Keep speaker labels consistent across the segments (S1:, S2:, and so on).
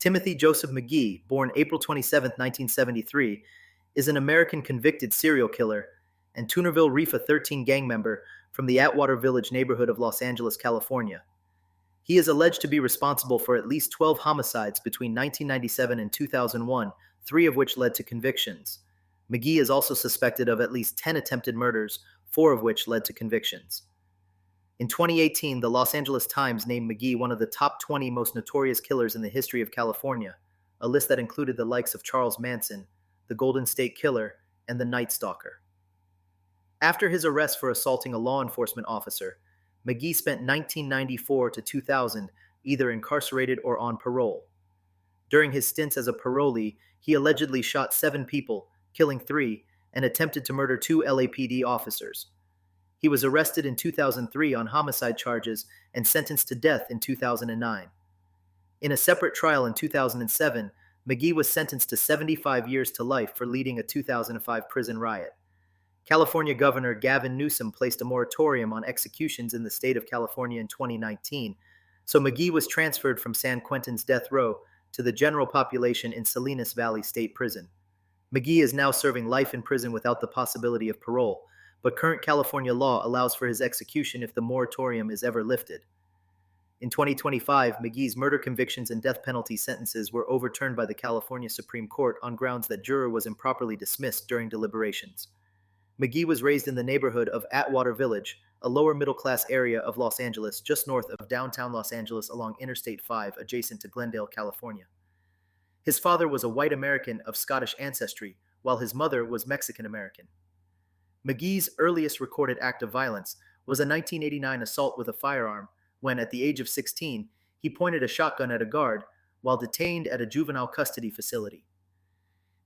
S1: Timothy Joseph McGhee, born April 27, 1973, is an American convicted serial killer and Toonerville Rifa 13 gang member from the Atwater Village neighborhood of Los Angeles, California. He is alleged to be responsible for at least 12 homicides between 1997 and 2001, 3 of which led to convictions. McGhee is also suspected of at least 10 attempted murders, 4 of which led to convictions. In 2018, the Los Angeles Times named McGhee one of the top 20 most notorious killers in the history of California, a list that included the likes of Charles Manson, the Golden State Killer, and the Night Stalker. After his arrest for assaulting a law enforcement officer, McGhee spent 1994 to 2000 either incarcerated or on parole. During his stints as a parolee, he allegedly shot 7 people, killing 3, and attempted to murder 2 LAPD officers. He was arrested in 2003 on homicide charges and sentenced to death in 2009. In a separate trial in 2007, McGhee was sentenced to 75 years to life for leading a 2005 prison riot. California Governor Gavin Newsom placed a moratorium on executions in the state of California in 2019, so McGhee was transferred from San Quentin's death row to the general population in Salinas Valley State Prison. McGhee is now serving life in prison without the possibility of parole, but current California law allows for his execution if the moratorium is ever lifted. In 2025, McGhee's murder convictions and death penalty sentences were overturned by the California Supreme Court on grounds that juror was improperly dismissed during deliberations. McGhee was raised in the neighborhood of Atwater Village, a lower middle-class area of Los Angeles just north of downtown Los Angeles along Interstate 5 adjacent to Glendale, California. His father was a white American of Scottish ancestry, while his mother was Mexican American. McGhee's earliest recorded act of violence was a 1989 assault with a firearm when, at the age of 16, he pointed a shotgun at a guard while detained at a juvenile custody facility.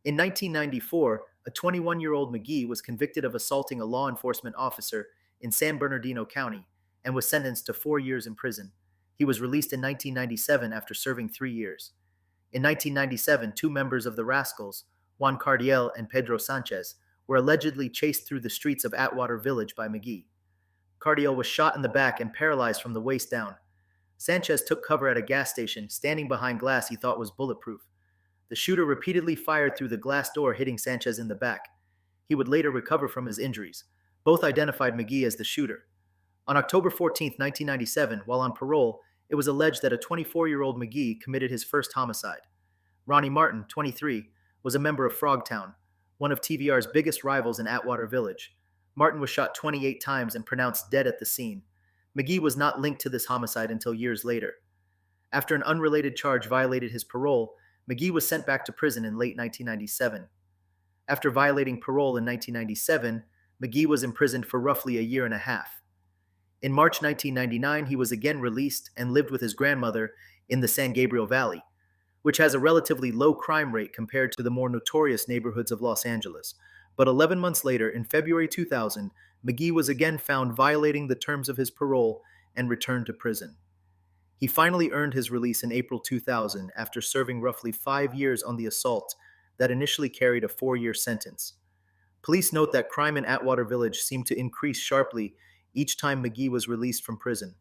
S1: In 1994, a 21-year-old McGhee was convicted of assaulting a law enforcement officer in San Bernardino County and was sentenced to 4 years in prison. He was released in 1997 after serving 3 years. In 1997, 2 members of the Rascals, Juan Cardiel and Pedro Sanchez, were allegedly chased through the streets of Atwater Village by McGhee. Cardiel was shot in the back and paralyzed from the waist down. Sanchez took cover at a gas station, standing behind glass he thought was bulletproof. The shooter repeatedly fired through the glass door, hitting Sanchez in the back. He would later recover from his injuries. Both identified McGhee as the shooter. On October 14, 1997, while on parole, it was alleged that a 24-year-old McGhee committed his first homicide. Ronnie Martin, 23, was a member of Frogtown, one of TVR's biggest rivals in Atwater Village. Martin was shot 28 times and pronounced dead at the scene. McGhee was not linked to this homicide until years later. After an unrelated charge violated his parole, McGhee was sent back to prison in late 1997. After violating parole in 1997, McGhee was imprisoned for roughly a year and a half. In March 1999, he was again released and lived with his grandmother in the San Gabriel Valley, which has a relatively low crime rate compared to the more notorious neighborhoods of Los Angeles. But 11 months later, in February 2000, McGhee was again found violating the terms of his parole and returned to prison. He finally earned his release in April 2000 after serving roughly 5 years on the assault that initially carried a 4-year sentence. Police note that crime in Atwater Village seemed to increase sharply each time McGhee was released from prison.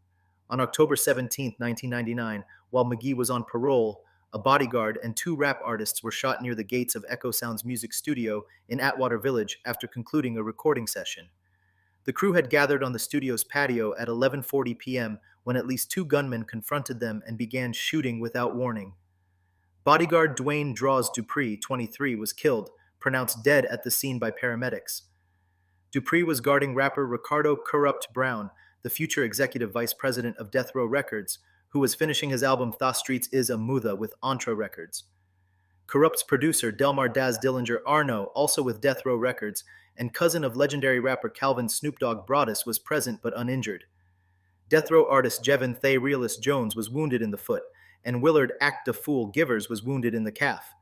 S1: On October 17, 1999, while McGhee was on parole, a bodyguard and 2 rap artists were shot near the gates of Echo Sound's music studio in Atwater Village after concluding a recording session. The crew had gathered on the studio's patio at 11:40 p.m. when at least 2 gunmen confronted them and began shooting without warning. Bodyguard Dwayne Draws Dupree, 23, was killed, pronounced dead at the scene by paramedics. Dupree was guarding rapper Ricardo Corrupt Brown, the future executive vice president of Death Row Records, who was finishing his album Tha Streets Is a Mutha with Entra Records. Corrupt's producer Delmar Daz Dillinger Arno, also with Death Row Records, and cousin of legendary rapper Calvin Snoop Dogg Broadus, was present but uninjured. Death Row artist Jevin Thay Realist Jones was wounded in the foot, and Willard Act the Fool Givers was wounded in the calf.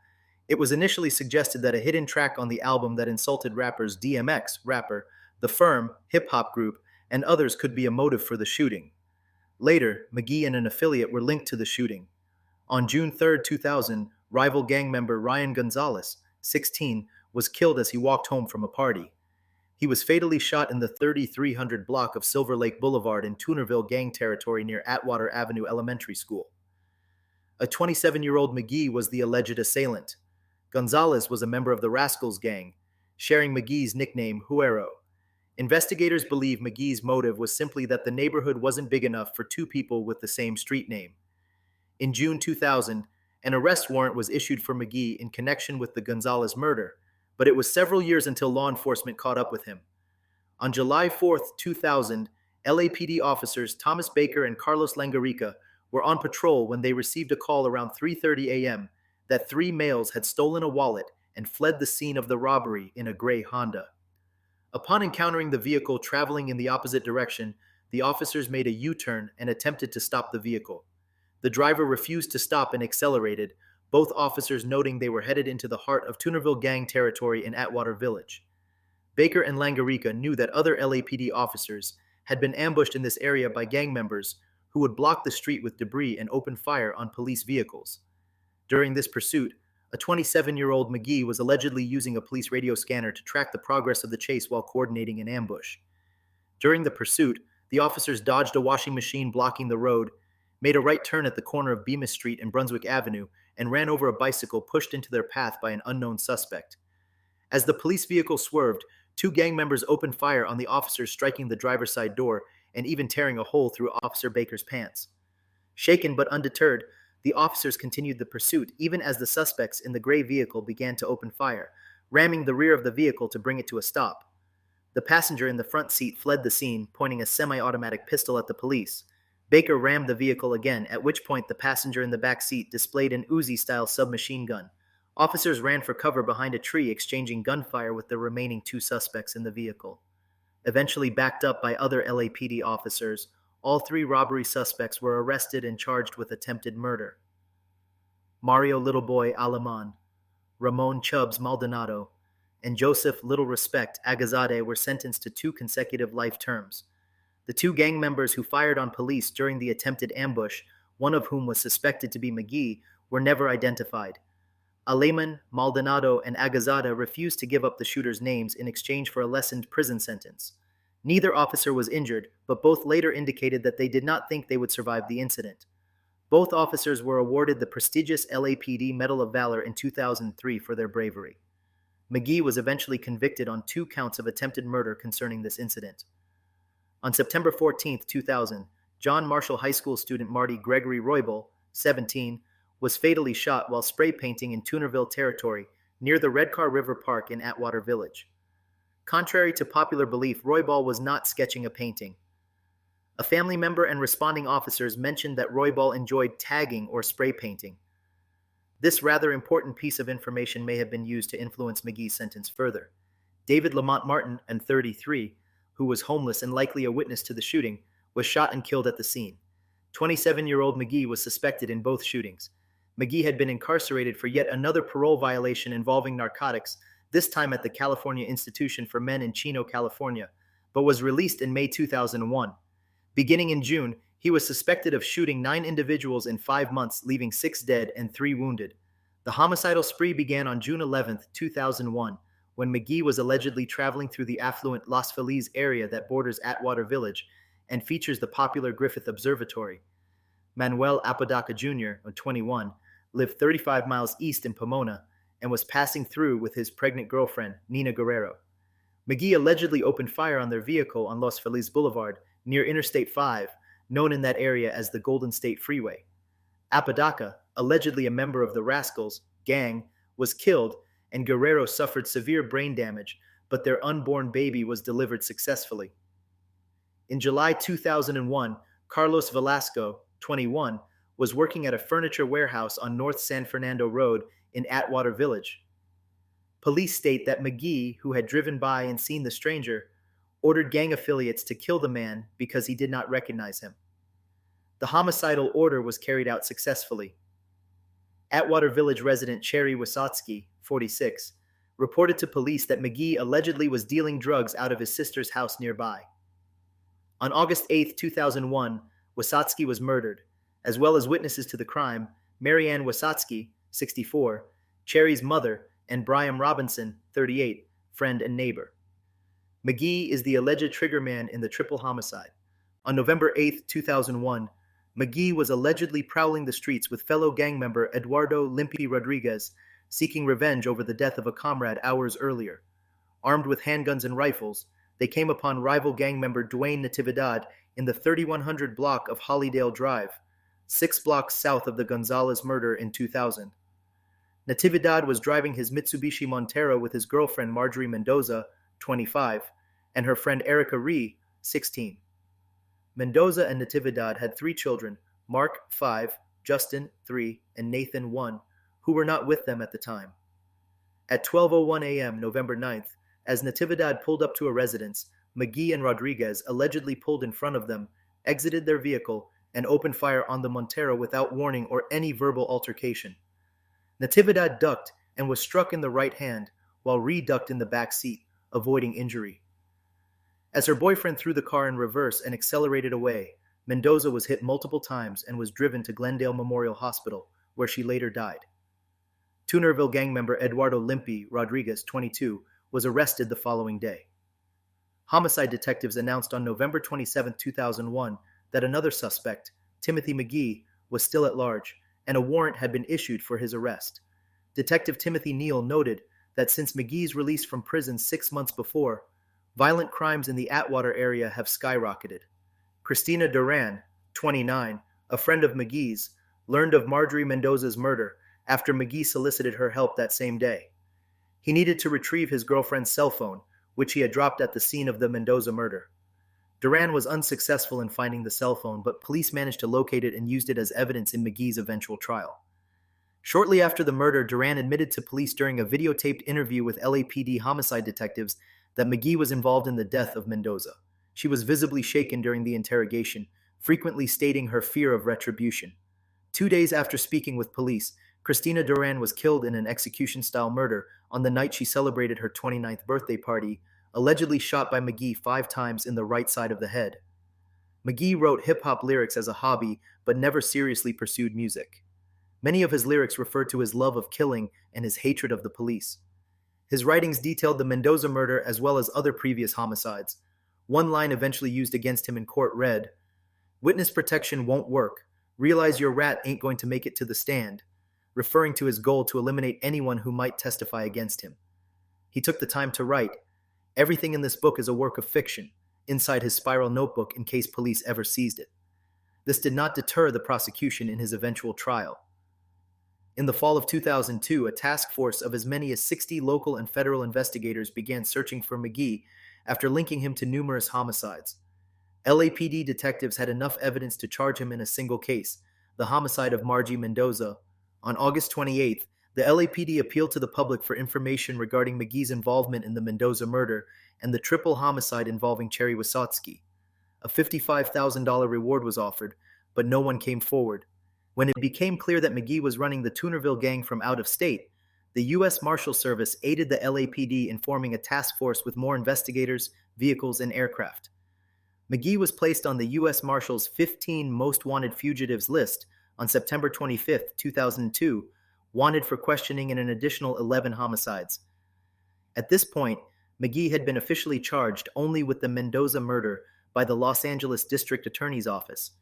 S1: It was initially suggested that a hidden track on the album that insulted rappers DMX, rapper, The Firm, hip-hop group, and others could be a motive for the shooting. Later, McGhee and an affiliate were linked to the shooting. On June 3, 2000, rival gang member Ryan Gonzalez, 16, was killed as he walked home from a party. He was fatally shot in the 3300 block of Silver Lake Boulevard in Toonerville gang territory near Atwater Avenue Elementary School. A 27-year-old McGhee was the alleged assailant. Gonzalez was a member of the Rascals gang, sharing McGhee's nickname Huero. Investigators believe McGhee's motive was simply that the neighborhood wasn't big enough for two people with the same street name. In June 2000, an arrest warrant was issued for McGhee in connection with the Gonzalez murder, but it was several years until law enforcement caught up with him. On July 4, 2000, LAPD officers Thomas Baker and Carlos Langarica were on patrol when they received a call around 3:30 a.m. that three males had stolen a wallet and fled the scene of the robbery in a gray Honda. Upon encountering the vehicle traveling in the opposite direction, the officers made a U-turn and attempted to stop the vehicle. The driver refused to stop and accelerated, both officers noting they were headed into the heart of Toonerville gang territory in Atwater Village. Baker and Langarica knew that other LAPD officers had been ambushed in this area by gang members who would block the street with debris and open fire on police vehicles. During this pursuit, a 27-year-old McGhee was allegedly using a police radio scanner to track the progress of the chase while coordinating an ambush. During the pursuit, the officers dodged a washing machine blocking the road, made a right turn at the corner of Bemis Street and Brunswick Avenue, and ran over a bicycle pushed into their path by an unknown suspect. As the police vehicle swerved, two gang members opened fire on the officers, striking the driver's side door and even tearing a hole through Officer Baker's pants. Shaken but undeterred, the officers continued the pursuit even as the suspects in the gray vehicle began to open fire, ramming the rear of the vehicle to bring it to a stop. The passenger in the front seat fled the scene, pointing a semi-automatic pistol at the police. Baker rammed the vehicle again, at which point the passenger in the back seat displayed an Uzi-style submachine gun. Officers ran for cover behind a tree, exchanging gunfire with the remaining two suspects in the vehicle. Eventually backed up by other LAPD officers, all three robbery suspects were arrested and charged with attempted murder. Mario Littleboy Aleman, Ramon Chubbs Maldonado, and Joseph Little Respect Agazade were sentenced to 2 consecutive life terms. The two gang members who fired on police during the attempted ambush, one of whom was suspected to be McGhee, were never identified. Aleman, Maldonado, and Agazada refused to give up the shooters' names in exchange for a lessened prison sentence. Neither officer was injured, but both later indicated that they did not think they would survive the incident. Both officers were awarded the prestigious LAPD Medal of Valor in 2003 for their bravery. McGhee was eventually convicted on 2 counts of attempted murder concerning this incident. On September 14, 2000, John Marshall High School student Marty Gregory Roybal, 17, was fatally shot while spray painting in Toonerville territory near the Redcar River Park in Atwater Village. Contrary to popular belief, Roybal was not sketching a painting. A family member and responding officers mentioned that Roybal enjoyed tagging or spray painting. This rather important piece of information may have been used to influence McGhee's sentence further. David Lamont Martin, 33, who was homeless and likely a witness to the shooting, was shot and killed at the scene. 27-year-old McGhee was suspected in both shootings. McGhee had been incarcerated for yet another parole violation involving narcotics, this time at the California Institution for Men in Chino, California, but was released in May 2001. Beginning in June, he was suspected of shooting 9 individuals in 5 months, leaving 6 dead and 3 wounded. The homicidal spree began on June 11, 2001, when McGhee was allegedly traveling through the affluent Los Feliz area that borders Atwater Village and features the popular Griffith Observatory. Manuel Apodaca Jr., 21, lived 35 miles east in Pomona and was passing through with his pregnant girlfriend, Nina Guerrero. McGhee allegedly opened fire on their vehicle on Los Feliz Boulevard near Interstate 5, known in that area as the Golden State Freeway. Apodaca, allegedly a member of the Rascals gang, was killed, and Guerrero suffered severe brain damage, but their unborn baby was delivered successfully. In July 2001, Carlos Velasco, 21, was working at a furniture warehouse on North San Fernando Road in Atwater Village. Police state that McGhee, who had driven by and seen the stranger, ordered gang affiliates to kill the man because he did not recognize him. The homicidal order was carried out successfully. Atwater Village resident Cherry Wysotsky, 46, reported to police that McGhee allegedly was dealing drugs out of his sister's house nearby. On August 8, 2001, Wysotsky was murdered, as well as witnesses to the crime, Marianne Wysotsky, 64, Cherry's mother, and Brian Robinson, 38, friend and neighbor. McGhee is the alleged triggerman in the triple homicide. On November 8, 2001, McGhee was allegedly prowling the streets with fellow gang member Eduardo Limpy Rodriguez, seeking revenge over the death of a comrade hours earlier. Armed with handguns and rifles, they came upon rival gang member Duane Natividad in the 3100 block of Hollydale Drive, 6 blocks south of the Gonzalez murder in 2000. Natividad was driving his Mitsubishi Montero with his girlfriend Marjorie Mendoza, 25, and her friend Erica Ree, 16. Mendoza and Natividad had 3 children, Mark, 5, Justin, 3, and Nathan, 1, who were not with them at the time. At 12:01 a.m. November 9th, as Natividad pulled up to a residence, McGhee and Rodriguez allegedly pulled in front of them, exited their vehicle, and opened fire on the Montero without warning or any verbal altercation. Natividad ducked and was struck in the right hand, while Ree ducked in the back seat, avoiding injury. As her boyfriend threw the car in reverse and accelerated away, Mendoza was hit multiple times and was driven to Glendale Memorial Hospital, where she later died. Toonerville gang member Eduardo Limpy Rodriguez, 22, was arrested the following day. Homicide detectives announced on November 27, 2001, that another suspect, Timothy McGhee, was still at large, and a warrant had been issued for his arrest. Detective Timothy Neal noted that since McGhee's release from prison 6 months before, violent crimes in the Atwater area have skyrocketed. Christina Duran, 29, a friend of McGhee's, learned of Marjorie Mendoza's murder after McGhee solicited her help that same day. He needed to retrieve his girlfriend's cell phone, which he had dropped at the scene of the Mendoza murder. Duran was unsuccessful in finding the cell phone, but police managed to locate it and used it as evidence in McGhee's eventual trial. Shortly after the murder, Duran admitted to police during a videotaped interview with LAPD homicide detectives that McGhee was involved in the death of Mendoza. She was visibly shaken during the interrogation, frequently stating her fear of retribution. 2 days after speaking with police, Christina Duran was killed in an execution-style murder on the night she celebrated her 29th birthday party, allegedly shot by McGhee 5 times in the right side of the head. McGhee wrote hip-hop lyrics as a hobby, but never seriously pursued music. Many of his lyrics referred to his love of killing and his hatred of the police. His writings detailed the Mendoza murder as well as other previous homicides. One line eventually used against him in court read, "Witness protection won't work. Realize your rat ain't going to make it to the stand," referring to his goal to eliminate anyone who might testify against him. He took the time to write, "Everything in this book is a work of fiction," inside his spiral notebook in case police ever seized it. This did not deter the prosecution in his eventual trial. In the fall of 2002, a task force of as many as 60 local and federal investigators began searching for McGhee after linking him to numerous homicides. LAPD detectives had enough evidence to charge him in a single case, the homicide of Margie Mendoza. On August 28th, the LAPD appealed to the public for information regarding McGhee's involvement in the Mendoza murder and the triple homicide involving Cherry Wysotsky. A $55,000 reward was offered, but no one came forward. When it became clear that McGhee was running the Toonerville gang from out of state, the U.S. Marshal Service aided the LAPD in forming a task force with more investigators, vehicles, and aircraft. McGhee was placed on the U.S. Marshal's 15 Most Wanted Fugitives list on September 25, 2002, wanted for questioning in an additional 11 homicides. At this point, McGhee had been officially charged only with the Mendoza murder by the Los Angeles District Attorney's Office.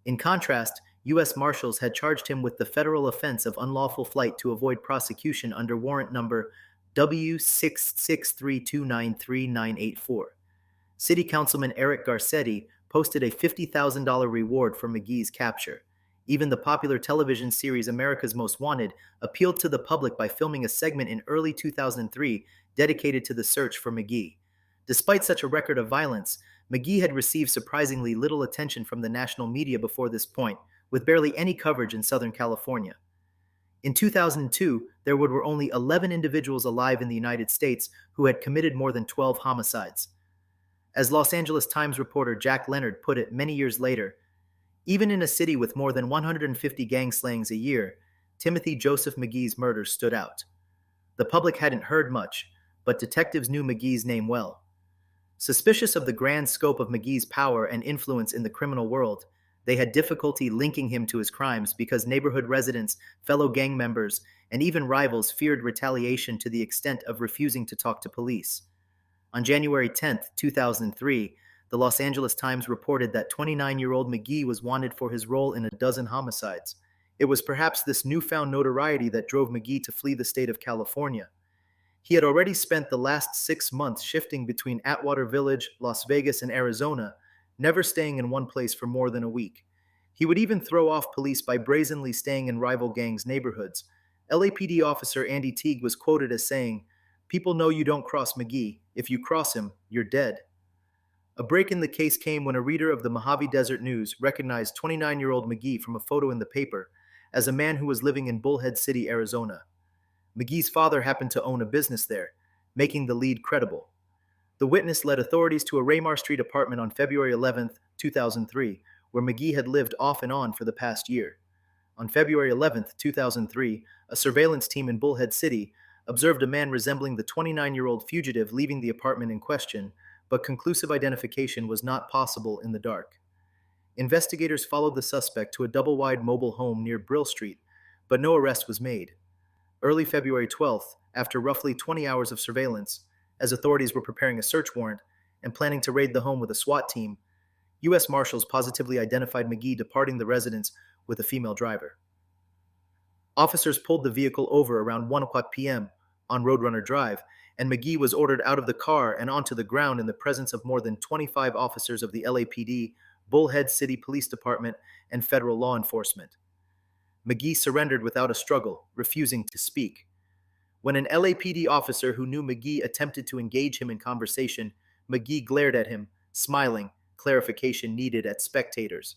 S1: In contrast, U.S. Marshals had charged him with the federal offense of unlawful flight to avoid prosecution under warrant number W663293984. City Councilman Eric Garcetti posted a $50,000 reward for McGhee's capture. Even the popular television series America's Most Wanted appealed to the public by filming a segment in early 2003 dedicated to the search for McGhee. Despite such a record of violence, McGhee had received surprisingly little attention from the national media before this point, with barely any coverage in Southern California. In 2002, there were only 11 individuals alive in the United States who had committed more than 12 homicides. As Los Angeles Times reporter Jack Leonard put it many years later, even in a city with more than 150 gang slayings a year, Timothy Joseph McGhee's murder stood out. The public hadn't heard much, but detectives knew McGhee's name well. Suspicious of the grand scope of McGhee's power and influence in the criminal world, they had difficulty linking him to his crimes because neighborhood residents, fellow gang members, and even rivals feared retaliation to the extent of refusing to talk to police. On January 10, 2003, the Los Angeles Times reported that 29-year-old McGhee was wanted for his role in a dozen homicides. It was perhaps this newfound notoriety that drove McGhee to flee the state of California. He had already spent the last 6 months shifting between Atwater Village, Las Vegas, and Arizona, never staying in one place for more than a week. He would even throw off police by brazenly staying in rival gangs' neighborhoods. LAPD officer Andy Teague was quoted as saying, "People know you don't cross McGhee. If you cross him, you're dead." A break in the case came when a reader of the Mojave Desert News recognized 29-year-old McGhee from a photo in the paper as a man who was living in Bullhead City, Arizona. McGhee's father happened to own a business there, making the lead credible. The witness led authorities to a Raymar Street apartment on February 11, 2003, where McGhee had lived off and on for the past year. On February 11, 2003, a surveillance team in Bullhead City observed a man resembling the 29-year-old fugitive leaving the apartment in question, but conclusive identification was not possible in the dark. Investigators followed the suspect to a double-wide mobile home near Brill Street, but no arrest was made. Early February 12th, after roughly 20 hours of surveillance, as authorities were preparing a search warrant and planning to raid the home with a SWAT team, U.S. Marshals positively identified McGhee departing the residence with a female driver. Officers pulled the vehicle over around 1 o'clock p.m. on Roadrunner Drive, and McGhee was ordered out of the car and onto the ground in the presence of more than 25 officers of the LAPD, Bullhead City Police Department, and federal law enforcement. McGhee surrendered without a struggle, refusing to speak. When an LAPD officer who knew McGhee attempted to engage him in conversation, McGhee glared at him, smiling, clarification needed at spectators.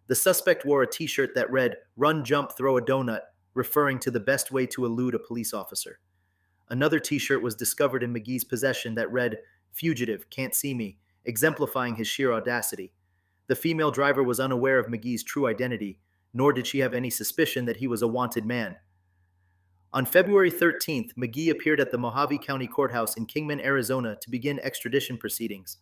S1: The suspect wore a t-shirt that read, "Run, jump, throw a donut," referring to the best way to elude a police officer. Another t-shirt was discovered in McGhee's possession that read, "Fugitive, can't see me," exemplifying his sheer audacity. The female driver was unaware of McGhee's true identity, nor did she have any suspicion that he was a wanted man. On February 13th, McGhee appeared at the Mojave County Courthouse in Kingman, Arizona to begin extradition proceedings.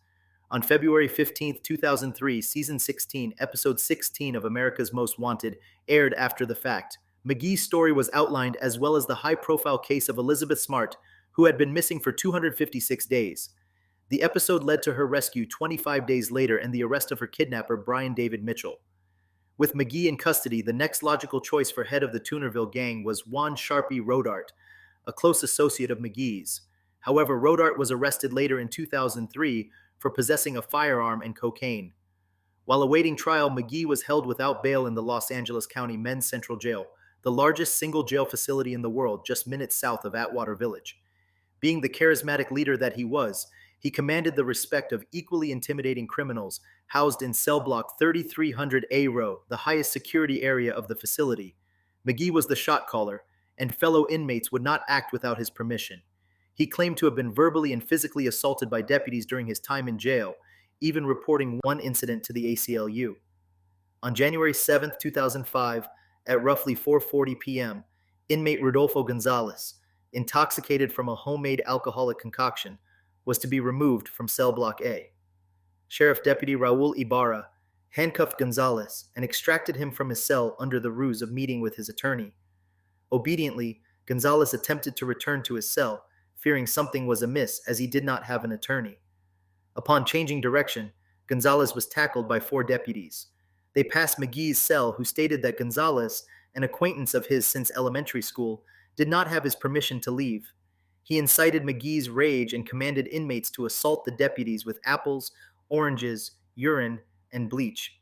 S1: On February 15, 2003, Season 16, Episode 16 of America's Most Wanted aired after the fact. McGhee's story was outlined as well as the high-profile case of Elizabeth Smart, who had been missing for 256 days. The episode led to her rescue 25 days later and the arrest of her kidnapper, Brian David Mitchell. With McGhee in custody, the next logical choice for head of the Toonerville gang was Juan Sharpie Rodart, a close associate of McGhee's. However, Rodart was arrested later in 2003 for possessing a firearm and cocaine. While awaiting trial, McGhee was held without bail in the Los Angeles County Men's Central Jail, the largest single jail facility in the world, just minutes south of Atwater Village. Being the charismatic leader that he was, he commanded the respect of equally intimidating criminals housed in cell block 3300A row, the highest security area of the facility. McGhee was the shot caller, and fellow inmates would not act without his permission. He claimed to have been verbally and physically assaulted by deputies during his time in jail, even reporting one incident to the ACLU. On January 7, 2005, at roughly 4:40 p.m., inmate Rodolfo Gonzalez, intoxicated from a homemade alcoholic concoction, was to be removed from cell block A. Sheriff Deputy Raul Ibarra handcuffed Gonzalez and extracted him from his cell under the ruse of meeting with his attorney. Obediently, Gonzalez attempted to return to his cell, fearing something was amiss as he did not have an attorney. Upon changing direction, Gonzalez was tackled by 4 deputies. They passed McGhee's cell, who stated that Gonzalez, an acquaintance of his since elementary school, did not have his permission to leave. He incited McGhee's rage and commanded inmates to assault the deputies with apples, oranges, urine, and bleach.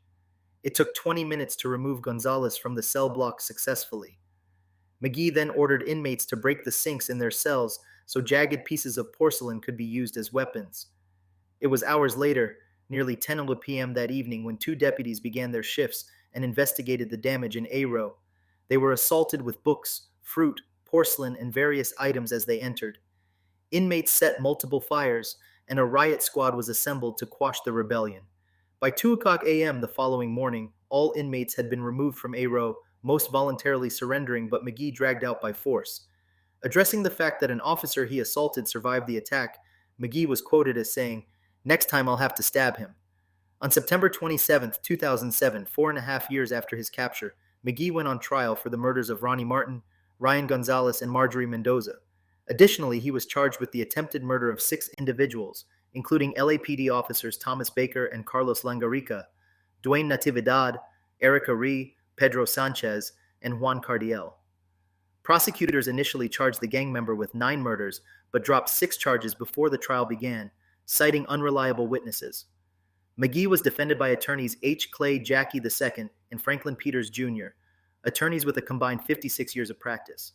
S1: It took 20 minutes to remove Gonzalez from the cell block successfully. McGhee then ordered inmates to break the sinks in their cells so jagged pieces of porcelain could be used as weapons. It was hours later, nearly 10 p.m. that evening, when 2 deputies began their shifts and investigated the damage in A row. They were assaulted with books, fruit, porcelain, and various items as they entered. Inmates set multiple fires, and a riot squad was assembled to quash the rebellion. By 2 a.m. the following morning, all inmates had been removed from A row, most voluntarily surrendering, but McGhee dragged out by force. Addressing the fact that an officer he assaulted survived the attack, McGhee was quoted as saying, "Next time I'll have to stab him." On September 27, 2007, 4.5 years after his capture, McGhee went on trial for the murders of Ronnie Martin, Ryan Gonzalez, and Marjorie Mendoza. Additionally, he was charged with the attempted murder of 6 individuals, including LAPD officers Thomas Baker and Carlos Langarica, Duane Natividad, Erica Ree, Pedro Sanchez, and Juan Cardiel. Prosecutors initially charged the gang member with 9 murders, but dropped 6 charges before the trial began, citing unreliable witnesses. McGhee was defended by attorneys H. Clay Jackie II and Franklin Peters Jr., attorneys with a combined 56 years of practice.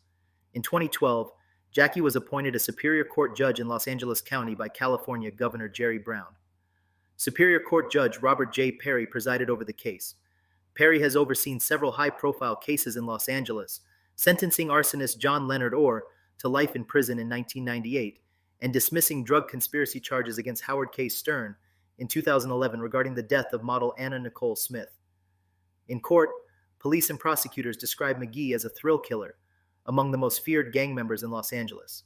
S1: In 2012, Jackie was appointed a Superior Court judge in Los Angeles County by California Governor Jerry Brown. Superior Court Judge Robert J. Perry presided over the case. Perry has overseen several high-profile cases in Los Angeles, sentencing arsonist John Leonard Orr to life in prison in 1998 and dismissing drug conspiracy charges against Howard K. Stern in 2011 regarding the death of model Anna Nicole Smith. In court, police and prosecutors described McGhee as a thrill killer, among the most feared gang members in Los Angeles.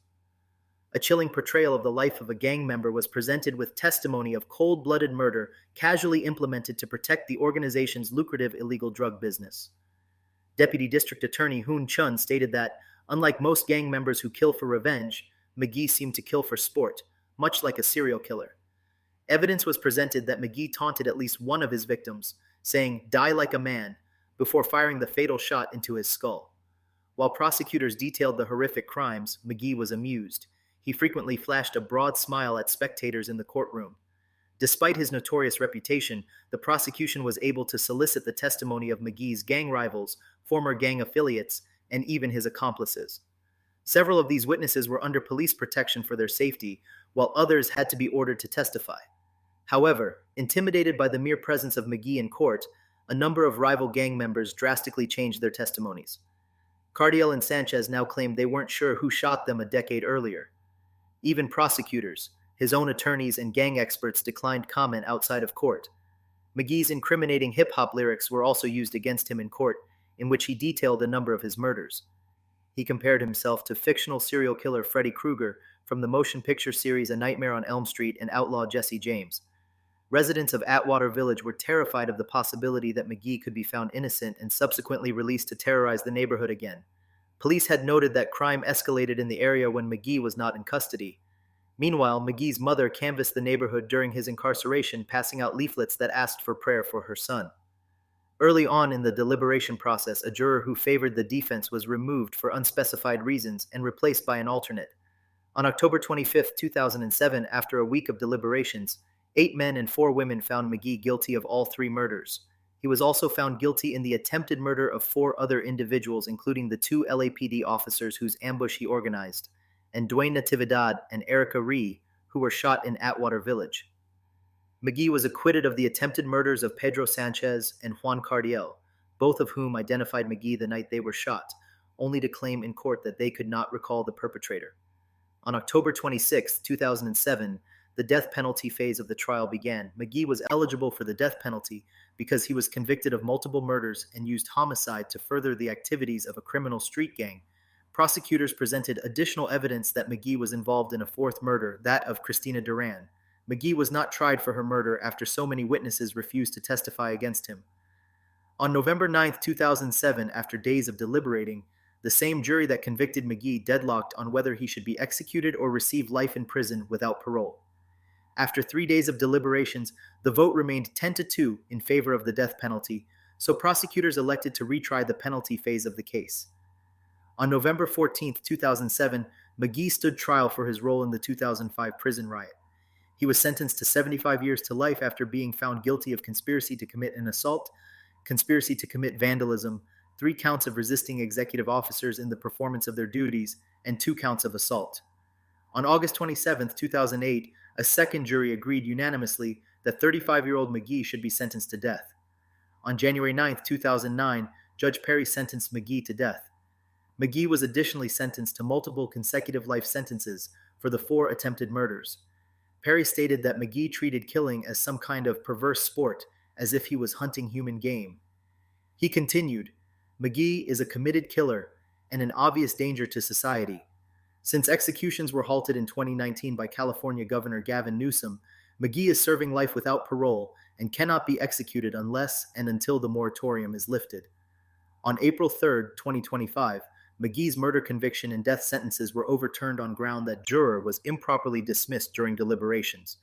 S1: A chilling portrayal of the life of a gang member was presented with testimony of cold-blooded murder casually implemented to protect the organization's lucrative illegal drug business. Deputy District Attorney Hoon Chun stated that, unlike most gang members who kill for revenge, McGhee seemed to kill for sport, much like a serial killer. Evidence was presented that McGhee taunted at least one of his victims, saying, "Die like a man," before firing the fatal shot into his skull. While prosecutors detailed the horrific crimes, McGhee was amused. He frequently flashed a broad smile at spectators in the courtroom. Despite his notorious reputation, the prosecution was able to solicit the testimony of McGhee's gang rivals, former gang affiliates, and even his accomplices. Several of these witnesses were under police protection for their safety, while others had to be ordered to testify. However, intimidated by the mere presence of McGhee in court, a number of rival gang members drastically changed their testimonies. Cardiel and Sanchez now claimed they weren't sure who shot them a decade earlier. Even prosecutors, his own attorneys, and gang experts declined comment outside of court. McGhee's incriminating hip-hop lyrics were also used against him in court, in which he detailed a number of his murders. He compared himself to fictional serial killer Freddy Krueger from the motion picture series A Nightmare on Elm Street and outlaw Jesse James. Residents of Atwater Village were terrified of the possibility that McGhee could be found innocent and subsequently released to terrorize the neighborhood again. Police had noted that crime escalated in the area when McGhee was not in custody. Meanwhile, McGhee's mother canvassed the neighborhood during his incarceration, passing out leaflets that asked for prayer for her son. Early on in the deliberation process, a juror who favored the defense was removed for unspecified reasons and replaced by an alternate. On October 25, 2007, after a week of deliberations, 8 men and 4 women found McGhee guilty of all 3 murders. He was also found guilty in the attempted murder of 4 other individuals, including the 2 LAPD officers whose ambush he organized, and Duane Natividad and Erica Ree, who were shot in Atwater Village. McGhee was acquitted of the attempted murders of Pedro Sanchez and Juan Cardiel, both of whom identified McGhee the night they were shot, only to claim in court that they could not recall the perpetrator. On October 26, 2007, the death penalty phase of the trial began. McGhee was eligible for the death penalty because he was convicted of multiple murders and used homicide to further the activities of a criminal street gang. Prosecutors presented additional evidence that McGhee was involved in a 4th murder, that of Christina Duran. McGhee was not tried for her murder after so many witnesses refused to testify against him. On November 9, 2007, after days of deliberating, the same jury that convicted McGhee deadlocked on whether he should be executed or receive life in prison without parole. After 3 days of deliberations, the vote remained 10-2 in favor of the death penalty, so prosecutors elected to retry the penalty phase of the case. On November 14, 2007, McGhee stood trial for his role in the 2005 prison riot. He was sentenced to 75 years to life after being found guilty of conspiracy to commit an assault, conspiracy to commit vandalism, 3 counts of resisting executive officers in the performance of their duties, and 2 counts of assault. On August 27, 2008, a second jury agreed unanimously that 35-year-old McGhee should be sentenced to death. On January 9, 2009, Judge Perry sentenced McGhee to death. McGhee was additionally sentenced to multiple consecutive life sentences for the 4 attempted murders. Perry stated that McGhee treated killing as some kind of perverse sport, as if he was hunting human game. He continued, "McGhee is a committed killer and an obvious danger to society. Since executions were halted in 2019 by California Governor Gavin Newsom, McGhee is serving life without parole and cannot be executed unless and until the moratorium is lifted." On April 3, 2025, McGhee's murder conviction and death sentences were overturned on ground that juror was improperly dismissed during deliberations.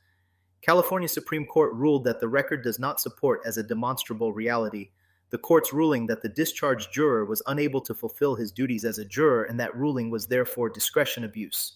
S1: California Supreme Court ruled that the record does not support as a demonstrable reality. The court's ruling that the discharged juror was unable to fulfill his duties as a juror, and that ruling was therefore discretion abuse.